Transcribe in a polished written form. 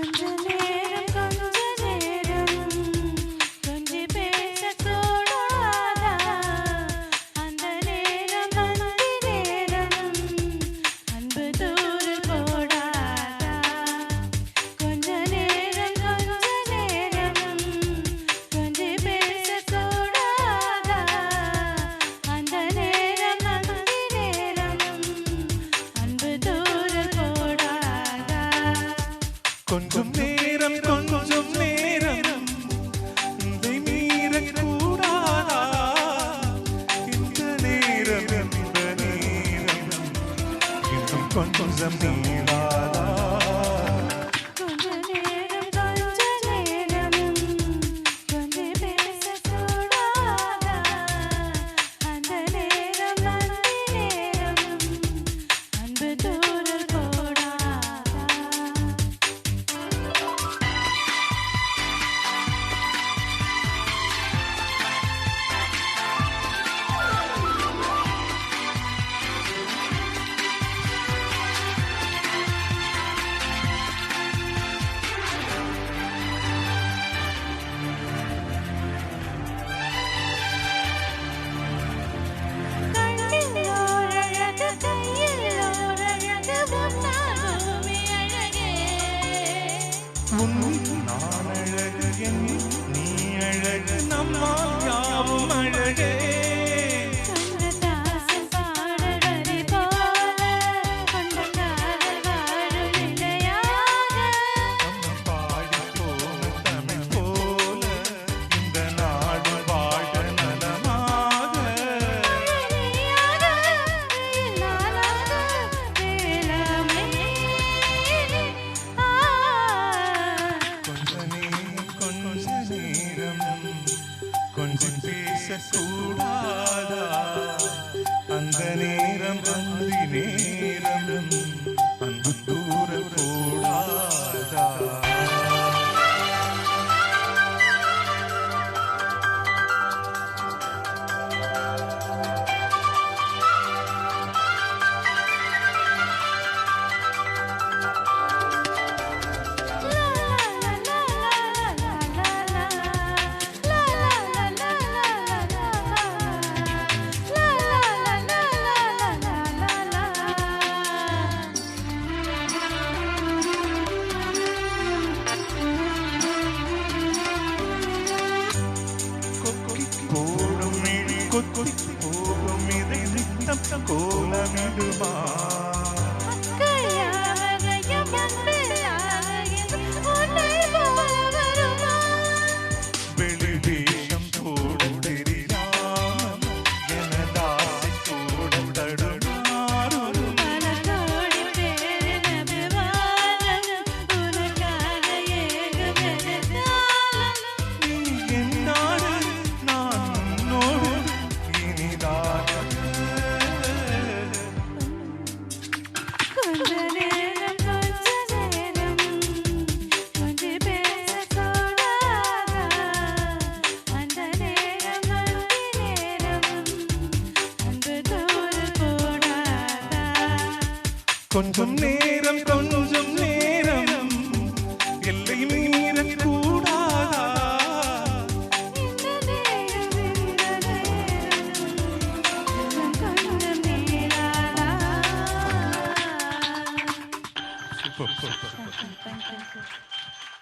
கொஞ்சம் நேரம் இதை மீறக்கூடாதா? இந்த நேரம் இன்னும் கொஞ்சம் நீளாதா? நான் அழகு நீ அழகு நம்மால் யாவும் அழகே. கொஞ்சம் பேசக்கூடாதா? அந்த நேரம் அந்தி நேரம் அன்பு தூரல் கூடாதா? போகும் இதை நித்தம் கோலமிடுமா? வெளிவேஷம் போட தெரியாமல் எனதாசை கூட தடுமாறு. நீ என்னாடு நான் உன்னோடு கொஞ்சம் நேரம் எல்லை மீறக்கூடாதா? Thank you.